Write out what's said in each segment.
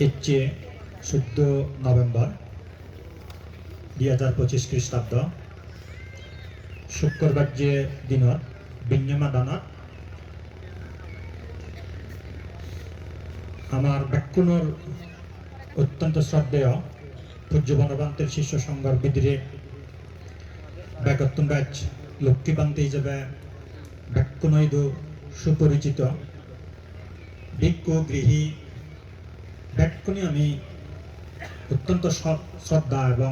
ইচ্ছে 14 নভেম্বর 2025 খ্ৰীষ্টাব্দ শুক্ৰবাৰ দিনত বিন্যমাদানত আমার ব্যাকুণর অত্যন্ত শ্রদ্ধেয় পূজ্য বনবান্তের শিষ্য সংঘর বিদ্রে ব্যাগত্তম ব্যাচ লক্ষ্মীবান্তি হিসেবে ব্যাকুণৈদ সুপরিচিত ভিক্ষু গৃহী ব্যাকুণী আমি অত্যন্ত শ্রদ্ধা এবং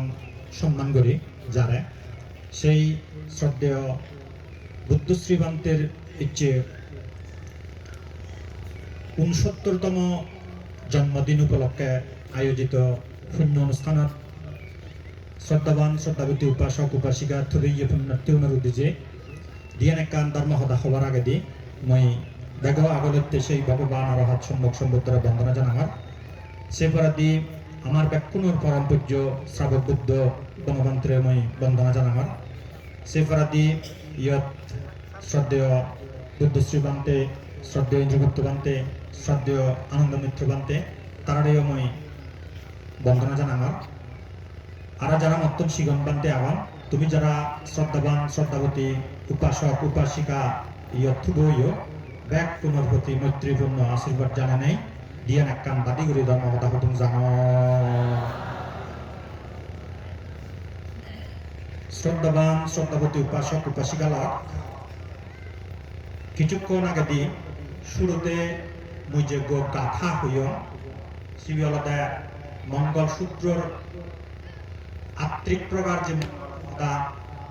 সম্মান করি যারা সেই শ্রদ্ধেয় বুদ্ধশ্রীবান্তের ইচ্ছে ৬৯তম জন্মদিন উপলক্ষে আয়োজিত পুণ্য অনুষ্ঠানত শ্রদ্ধাবান শ্রদ্ধাবতী উপাসক উপাসিকা থুরইয়ে পুণ্যার্থী অনুরোধে দিয়ান একান ধর্ম সদা হবার আগে দি মই বেগ আগলতে সেই ভগবান অরহৎ সম্যক সম্বুদ্ধরা বন্দনা জানামার সেপরা দি আমার ব্যাকুণর পরম পূজ্য শ্রাবক বুদ্ধ বনবান্ত্রে মই বন্দনা জানামার সেপরা দি ইয়ত শ্রদ্ধেয় বুদ্ধশ্রী বান্তে শ্রদ্ধেয় ইন্দ্রগুপ্ত বান্তে শ্রদ্ধেয় আনন্দ মিত্র বান্তে তারারেও মই বন্দনা জানামার আর যারা মত্তম শিগন বান্তে আগাম তুমি যারা শ্রদ্ধাবান শ্রদ্ধাবতী উপাসক উপাসিকা ইয়থুবইও ব্যাক পুনর প্রতি মৈত্রীপূর্ণ আশীর্বাদ জানা নেই দিয়ান একখান বাদি করে ধর্ম কথা হতুম জানো শ্রদ্ধাবান শ্রদ্ধাবতী উপাসক উপাসিকা লাগ কিছুক্ষণ আগে দি শুরুতে মুই যে গাথা হইয় সিবিলতে মঙ্গল সূত্রর আত্রিক প্রকার যে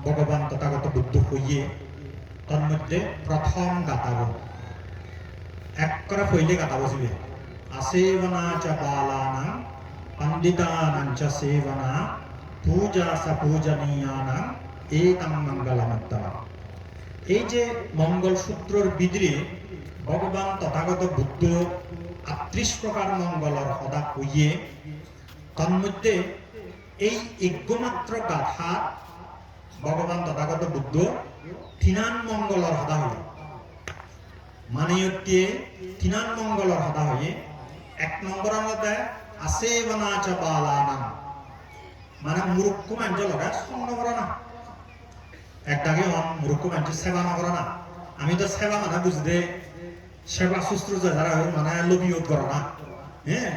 ভগবান তথাগত বুদ্ধ হইয়ে তার মধ্যে প্রথম গাতাব এক করে হইলে গাতাব শিবে আসেবনা চ বালানাং পণ্ডিতানাং চ সেবনা পূজা সা পূজনীয়ানাং একাং মঙ্গলমত্তমা। এই যে মঙ্গল সূত্রর বিদ্রে ভগবান তথাগত বুদ্ধ ৩৮ প্রকার মঙ্গলর সদা হইয়ে তার মধ্যে এই একমাত্র গাথা ভগবান তথাগত বুদ্ধ তিনান মঙ্গলর সদা হইয়ে মানে হচ্ছে তিনান মঙ্গলর সদা হইয়ে এক নম্বরের মধ্যে আসেবনা চ বালানাং মানে মূর্খ মানুষ লগা সঙ্গ করে না একটাকে মূর্খ মানুষ সেবা না করে না আমি তো সেবা মানে বুঝতে সেবা শুশ্রূষা যারা মানে লোভিয়ত করে না হ্যাঁ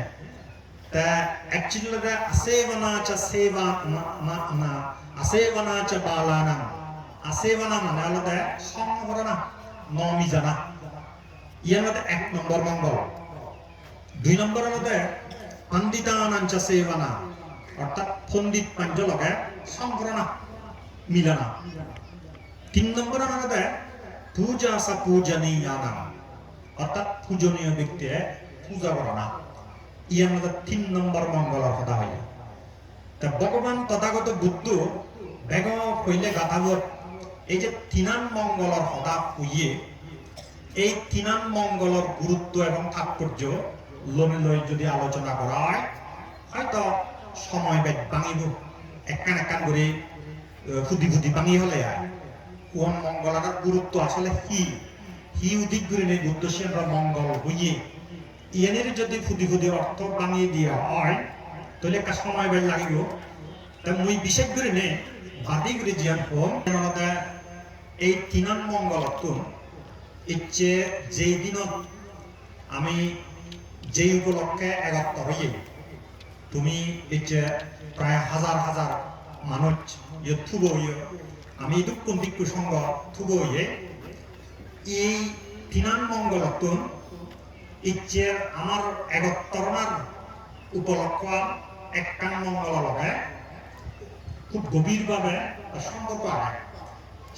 তা অ্যাকচুয়ালি আসেবনা চ সেবা না আসেবনা চ বালানাং আসেবনা মানে হলো সঙ্গ করে না নমি জানা ইয়ার মধ্যে এক নম্বর মঙ্গল। দুই নম্বরের মধ্যে পণ্ডিতানাং চ সেবনা অর্থাৎ পণ্ডিত পাঞ্জ লগে সংকরণা মিলনা। তিন নম্বরের মধ্যে পূজা সা পূজনীয়ানাং অর্থাৎ পূজনীয় ব্যক্তি পূজা করা ইয়ার মধ্যে ৩ নম্বর মঙ্গলের কথা হয়। তা ভগবান তথাগত বুদ্ধ বেগ হইলে গাথাবত এই যে তিনান মঙ্গলের সদা হইয়ে এই তিনান মঙ্গলের গুরুত্ব এবং তাৎপর্য লমে লই যদি আলোচনা করা হয় হয়তো সময় বেদ ভাঙিব একান একান করে ফুদি ফুদি ভাঙি হলে কোন মঙ্গলার গুরুত্ব আসলে হি উদিক করে নেই বুদ্ধ সেন্দ্র মঙ্গল হইয়ে ইয়ানের যদি ফুদি ফুদি অর্থ ভাঙিয়ে দিয়া হয় তাহলে একটা সময় বেদ লাগিব। তা মুই বিশেষ করে নেই বাদি করে জিয়ান হম এই তিনান মঙ্গলত ইচ্ছে যেই দিনত আমি যেই উপলক্ষে এগাত্ত হইয়ে তুমি ইচ্ছে প্রায় হাজার হাজার মানুষ থুব হইয়ে আমি দুঃখ দিক্কু সঙ্গ থুব হইয়ে এই তিনান মঙ্গলত ইচ্ছে আমার এগত্তরণার উপলক্ষ একখান মঙ্গল লগে খুব গভীরভাবে সম্পর্ক আছে।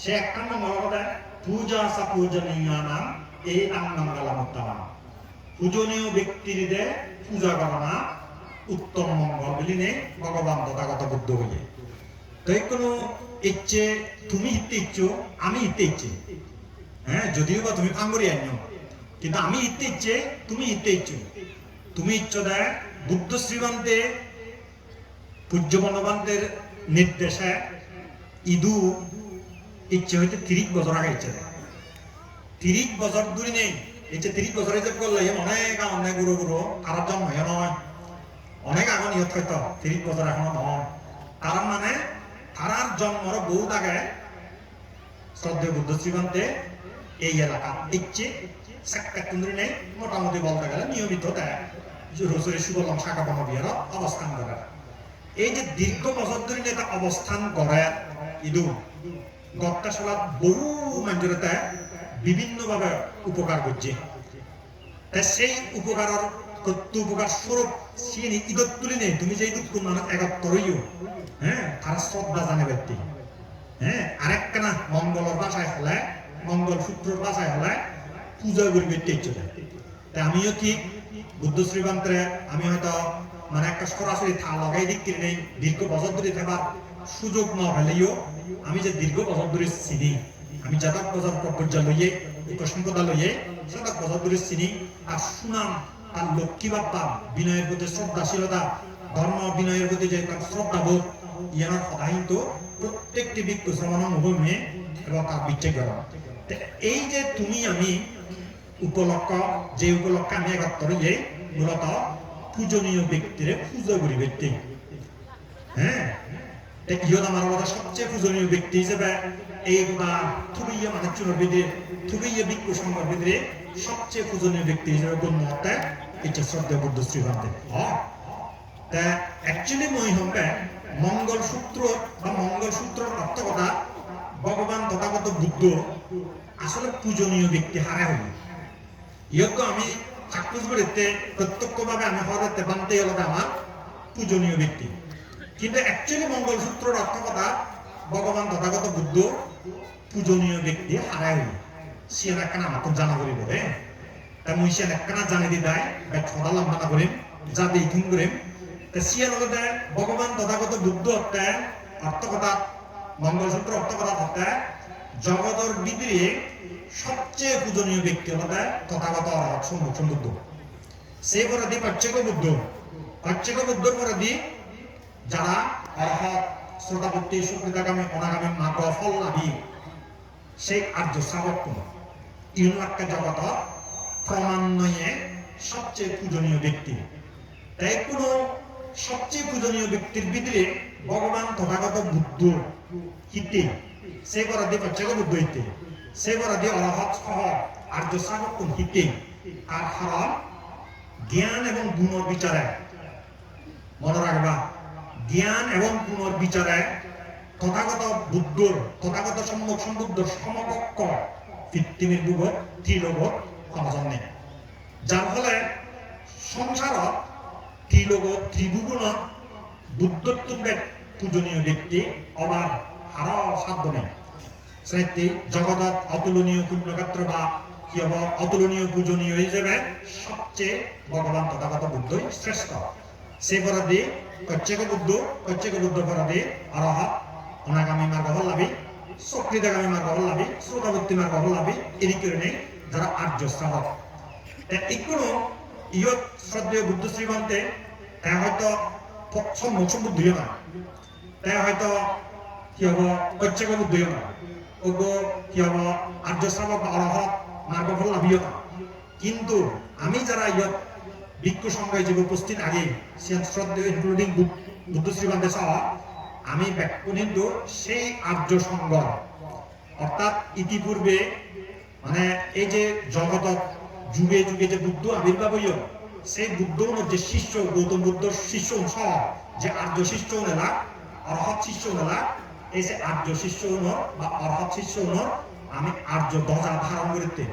সে একখান মঙ্গল লগে পূজা সা পূজনীয়ানাং একাং মঙ্গলমত্তমা পূজনীয় ব্যক্তির পূজা করা উত্তম মঙ্গল বলি নেই ভগবান তথাগত বুদ্ধ হইয়ে। তো কোনো ইচ্ছে তুমি হিতে ইচ্ছো আমি হিতে ইচ্ছে হ্যাঁ যদিও বা তুমি ফাঙ্গরি আনিও কিন্তু আমি হিতে ইচ্ছে তুমি হিতে ইচ্ছো তুমি ইচ্ছো দেয় বুদ্ধ শ্রীবান্তে পূজ্য বনবান্তের নির্দেশে ইদু ইচ্ছে হইতে ৩০ বছর আগে ইচ্ছে দেয় ৩০ বছর দূরে নেই ইচ্ছে ৩০ বছরে যে করলে অনেক অনেক গুরু গুরু কারোর জন্ম নয় ইয়ত হয়তো 30 বছর এখনো নন তার মানে তারার জন্মর বহু আগে শ্রদ্ধেয় বুদ্ধ শ্রীমন্তে এই এলাকা ইচ্ছে সাক্ষাৎ কেন্দ্রে নেই মোটামুটি বলতে গেলে নিয়মিত রসুরি সুবলম শাখা বনবিহার অবস্থান করে এই যে দীর্ঘ বছর ধরে এটা অবস্থান করে ইদু গত্তাশালা বহু মানুষের বিভিন্ন ভাবে উপকার করছে সেই উপকারের উপকার স্বরূপ সিনি ইদত তুলি নেই তুমি যে ইদত মানুষ একাত্তরইও হ্যাঁ তার শ্রদ্ধা জানে ব্যক্তি হ্যাঁ আরেকখানা মঙ্গলের বাসায় হলে মঙ্গল সূত্রের বাসায় হলে পূজা করবে আমিও ঠিক বুদ্ধ শ্রীমন্ত্রে আমি হয়তো মানে একটা সরাসরি থা লাগাই দিক নেই দীর্ঘ বছর ধরে থাকার সুযোগ না হলেও আমি যে দীর্ঘ বছর ধরে চিনি আমি যাদব বছর পর্যায় লইয়ে সম্পদা লইয়ে যাদব বছর ধরে চিনি আর সুনাম আর লক্ষ্মী বাপ্পা বিনয়ের প্রতি শ্রদ্ধাশীলতা ধর্ম বিনয়ের প্রতি যে শ্রদ্ধাবোধ ইয়ানোর কথা কিন্তু প্রত্যেকটি ভিক্ষু শ্রমণ ভূমি এবং তার বিচ্ছেদ করা এই যে তুমি আমি উপলক্ষ যে উপলক্ষে আমি একাত্তরে যে মূলত পূজনীয় ব্যক্তিরে পূজা করি ব্যক্তি হ্যাঁ ইহত আমার কথা সবচেয়ে পূজনীয় ব্যক্তি হিসেবে এই থুবিয়া মানে চুনের ভিতরে থুবিয়া ভিক্ষু সংঘের ভিতরে সবচেয়ে পূজনীয় ব্যক্তি হিসেবে গণ্য হতে এটা শ্রদ্ধেয় বুদ্ধ শ্রীমন্তে অ্যাকচুয়ালি মই হবে মঙ্গলসূত্র বা মঙ্গলসূত্রের অর্থ কথা ভগবান তথাগত বুদ্ধ আসলে পূজনীয় ব্যক্তি হারা হইল ইয়ত আমি চাক্ষুষগড়িতে প্রত্যক্ষভাবে আমি হওয়াতে বানতে হলো আমার পূজনীয় ব্যক্তি কিন্তু অ্যাকচুয়ালি মঙ্গলসূত্রের অর্থ কথা ভগবান তথাগত বুদ্ধ পূজনীয় ব্যক্তি হারা হইল সিয়ান একখানা আমাকে জানা করি বলে তা মুই সিয়ান একখানা জানি দি দেয় বা ছড়া লম্বা না করেন যা দিয়ে ইথিন করেন সিয়ান হলে ভগবান তথাগত বুদ্ধ হত্যা অর্থ কথা মঙ্গলসূত্র অর্থ কথা হত্যা জগতের ভিতরে সবচেয়ে পূজনীয় ব্যক্তি হলো তথাগত অরহৎ সম্মুখ বুদ্ধ সেই পরাধি পাচ্যক বুদ্ধর পরাধি যারা অরহৎ শ্রোতাপত্তি সুকৃতাগামী অনাগামী মাগ ফল লাভী সেই আর্য শ্রাবক ইউনাক্কা জগত ক্রমান্বয়ে সবচেয়ে পূজনীয় ব্যক্তি তাই কোনো সবচেয়ে পূজনীয় ব্যক্তির ভিতরে ভগবান তথাগত বুদ্ধ হিতে সেই পরাধি পাচ্যক বুদ্ধ হিতে সেই পরাধি অরহৎ সহ আর্য শ্রাবক হিতে আর কারণ জ্ঞান এবং গুণের বিচারে মনে রাখবা জ্ঞান এবং গুণের বিচারে তথাগত বুদ্ধর তথাগত সম্মুখ সম্বুদ্ধর সমকক্ষ পৃথিবীর যুগত ত্রিলোকত সমাজন নেই যার ফলে সংসারত ত্রিলোকত ত্রিভুবনত বুদ্ধত্বের পূজনীয় ব্যক্তি অবাধ আরো সাধ্য নেই সাহিত্যে জগতত অতুলনীয় পুণ্যক্ষেত্র বা কি হব অতুলনীয় পূজনীয় হিসেবে সবচেয়ে ভগবান তথাগত বুদ্ধই শ্রেষ্ঠ সে পরাধি কচ্ছেক বুদ্ধ পরাধি অরহৎ অনাগামী মার্গ লাভী সক্রিয়তাগামী মার্গ লাভী শ্রোতাবর্তী মার্গ লাভী এদিকে নেই যারা আর্য শ্রাবক এগুলো ইয়ত শ্রদ্ধেয় বুদ্ধ শ্রীমন্তে তা হয়তো সম্মুখ সম্বুদ্ধ না তাই হয়তো কি হব কচ্ছেক বুদ্ধ না ওগো কি হব আর্য শ্রাবক বা অরহৎ মার্গ ফল লাভীও না কিন্তু আমি যারা ইয়ত ভিক্ষু সংঘ যে উপস্থিত আগে শ্রদ্ধেয় ইনক্লুডিং বুদ্ধ শ্রীমন্তে সহ আমি কিন্তু সেই আর্য সংঘ অর্থাৎ ইতিপূর্বে মানে এই যে জগত যুগে যুগে যে বুদ্ধ আবির্ভাব হইল সেই বুদ্ধ যে শিষ্য গৌতম বুদ্ধর শিষ্য সহ যে আর্য শিষ্য নেলা অরহৎ শিষ্য নেলা এই যে আর্য শিষ্য বা অরহৎ শিষ্য আমি আর্য ধ্বজা ধারণ করিতে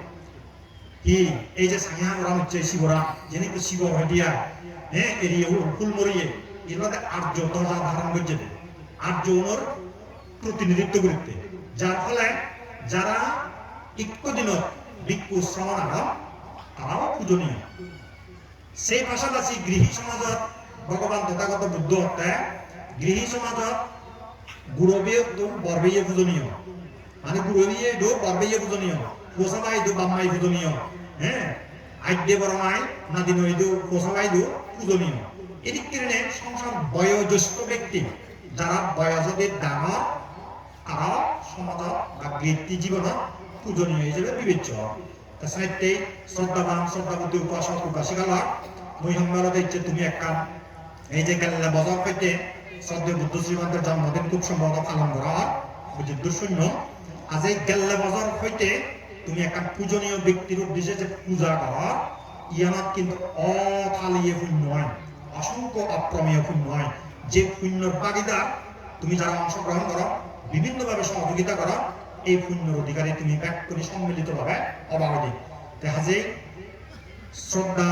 কি এই যে সাংহাম হচ্ছে শিবরাম যিনি তো শিবর হইয়া হ্যাঁ এরিয়ে ফুল মরিয়ে এগুলোতে আর্য ধ্বজা ধারণ করছে আর্য ওনর প্রতিনিধিত্ব করতে যার ফলে যারা একটু দিন ভিক্ষু শ্রমণ তারাও পূজনীয় সেই পাশাপাশি গৃহী সমাজত ভগবান তথাগত বুদ্ধ হত্যা গৃহী সমাজত গুরবীয় বরবেয়ে পূজনীয় মানে গুরবীয়ে বরবেয়ে পূজনীয় পোষাবাই বাম্মাই পূজনীয় হ্যাঁ আদ্যে বরমাই নাদিন পোষাবাই পূজনীয় এদিক কারণে সংসার বয়োজ্যেষ্ঠ ব্যক্তি যারা বয়সদের ডাঙর তারা সমাজ বা বৃত্তি জীবন পূজনীয় হিসেবে বিবেচ্য সাহিত্যে শ্রদ্ধাবান শ্রদ্ধাবতী উপাসক উপাসিকালা মই সংবাদ দিচ্ছে তুমি এক কাম এই যে গেল্লা বছর হইতে শ্রদ্ধেয় বুদ্ধ শ্রীমন্তের জন্মদিন খুব সম্ভবত পালন করা হয় বুঝিদ্দ শূন্য। আজ এই গেল্লা বছর হইতে তুমি একটা পূজনীয় ব্যক্তির উদ্দেশ্যে যে পূজা করা ইয়ানত কিন্তু অথালিয়ে শূন্য হয়, অসংখ্য অপ্রমেয় শূন্য হয়। যে শূন্যর ভাগিদার তুমি যারা অংশগ্রহণ করো, বিভিন্নভাবে সহযোগিতা করো, এই শূন্যর অধিকারী তুমি ব্যক্তি সম্মিলিতভাবে অবাধি দেখা যায়। শ্রদ্ধা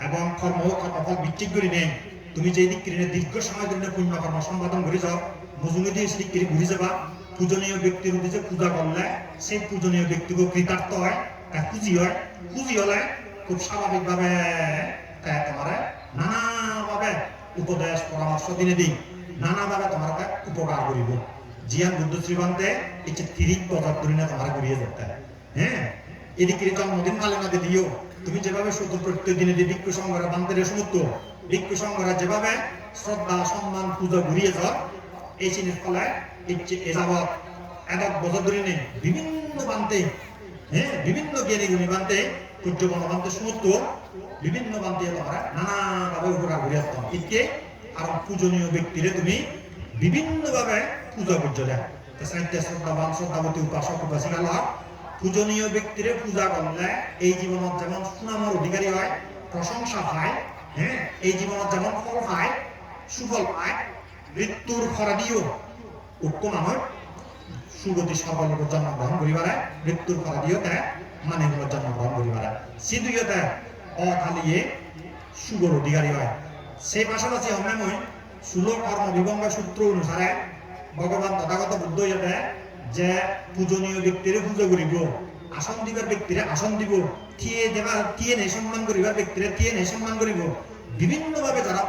এবং কর্মফল ভিত্তিক করে নেই। তুমি যে দিক কিনে দীর্ঘ সময় ধরে পুণ্য কর্ম সম্পাদন করে যাও, মজুরি দিয়ে সেদিক কিনে ঘুরে যাবা। পূজনীয় ব্যক্তির উদ্দেশ্যে পূজা করলে সেই পূজনীয় ব্যক্তিকে কৃতার্থ হয়, খুঁজি হয়। খুঁজি হলে খুব স্বাভাবিকভাবে তোমার নানাভাবে উপদেশ পরামর্শ দিনে দিই, নানাভাবে তোমার উপকার করিব। জিয়ান বুদ্ধ শ্রীমন্তে এই যে 30 বছর ধরে না তোমার ঘুরিয়ে যেতে। হ্যাঁ, এদিকে জন্মদিন পালন দিও তুমি যেভাবে শুধু প্রত্যেক দিনে যে ভিক্ষু সংঘরা বান্তের সমুদ্র ভিক্ষু সংঘরা যেভাবে শ্রদ্ধা সম্মান পূজা ঘুরিয়ে যাও, এই জিনিস ফলে এ যাবৎ একক বছর ধরে নেই বিভিন্ন বান্তে, হ্যাঁ, বিভিন্ন জ্ঞানী গুণী বান্তে সূর্য বনবান্তে সমুদ্র বিভিন্ন বান্তে তোমরা নানাভাবে উপকার ঘুরিয়ে আসতাম। একে আর পূজনীয় ব্যক্তিরে তুমি বিভিন্নভাবে পূজা করছো দেখ শ্রদ্ধাবান শ্রদ্ধাবতী উপাসক উপাসিকা পূজনীয় ব্যক্তিরে পূজা করলে এই জীবনত যেমন সুনামের অধিকারী হয়, প্রশংসা পায়, হ্যাঁ, এই জীবনত যেমন ফল পায়, সুফল পায়, মৃত্যুর ফরাদিও উক্ত মানুষ সুগতি সফল জন্মগ্রহণ করিবারে, মৃত্যুর ফরাদিও দেয় মানে জন্মগ্রহণ করিবারে, সিধুইও দেয় অথালিয়ে সুগর অধিকারী হয়। সেই পাশাপাশি অন্যান্য ষোলো কর্ম বিভঙ্গ সূত্র অনুসারে ভগবান তথাগত বুদ্ধ ইয়াতে যে পূজনীয় ব্যক্তিরে পূজা করিব, আসন দিবার ব্যক্তিরে আসন দিব, থিয়ে দেবার থিয়ে নেই সম্মান করিবার ব্যক্তিরে থিয়ে নেই সম্মান করিব। বিভিন্নভাবে যারা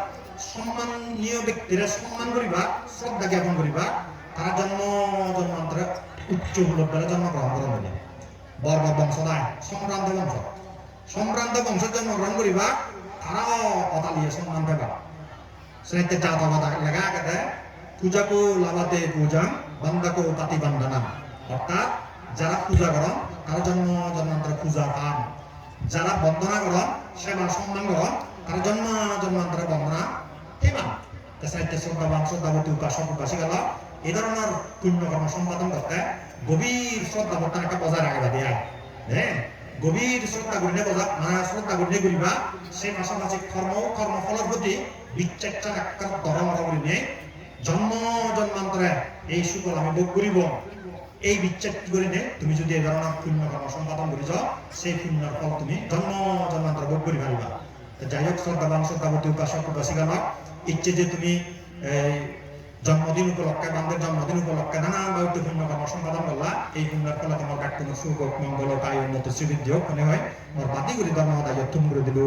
সম্মানীয় ব্যক্তিরে সম্মান করিবা, শ্রদ্ধা জ্ঞাপন করিবা, তারা জন্মান্তরে উচ্চ উপলব্ধে জন্মগ্রহণ করা হবে। বর্ব বংশ নয়, সম্ভ্রান্ত বংশ, সম্ভ্রান্ত বংশের জন্মগ্রহণ করিবা, তারাও অতালিয়ে সম্মান পাবা। সেটা জাতক লেখা আছে পূজাকো লাভাতে পূজা বান্দাকো পাতি বান্দানা, অর্থাৎ যারা পূজা করেন তারা জন্মান্তরে পূজা পান, যারা বন্দনা করেন সেবা সম্মান করেন তারা জন্মান্তরে বন্দনা পেমান। সাহিত্য শ্রদ্ধাবান শ্রদ্ধাবতী উপাসক উপাসিকা এই ধরনের পুণ্যকর্ম সম্পাদন করতে গভীর শ্রদ্ধা বর্তমান একটা বজায় রাখবা দেয়। হ্যাঁ, গভীর শ্রদ্ধা করিলে শ্রদ্ধা করিলে করিবা, সেই পাশাপাশি কর্মফলের প্রতি বিচ্ছেদটা একটা ধর্ম করিলে জন্মান্তরে এই সুফল আমি ভোগ করিব, এই বিচ্ছেদ করিলে তুমি যদি এই ধরনের পুণ্যকর্ম সম্পাদন করি যাও, সেই পুণ্যের ফল তুমি জন্মান্তরে ভোগ করি পারিবা। যাই হোক, শ্রদ্ধাবান শ্রদ্ধাবতী উপাসক উপাসিকা ইচ্ছে যে তুমি জন্মদিন উপলক্ষে বান্ধবের জন্মদিন উপলক্ষে নানা বাড়িতে পুণ্যকর্ম সম্পাদন করলা, এই পুণ্যের ফলে তোমার ব্যক্তিগত সুখ মঙ্গল কায় উন্নত শ্রীবৃদ্ধি হোক মনে হয় মোর বাতি করি ধর্ম দায় তুমি করে দিল।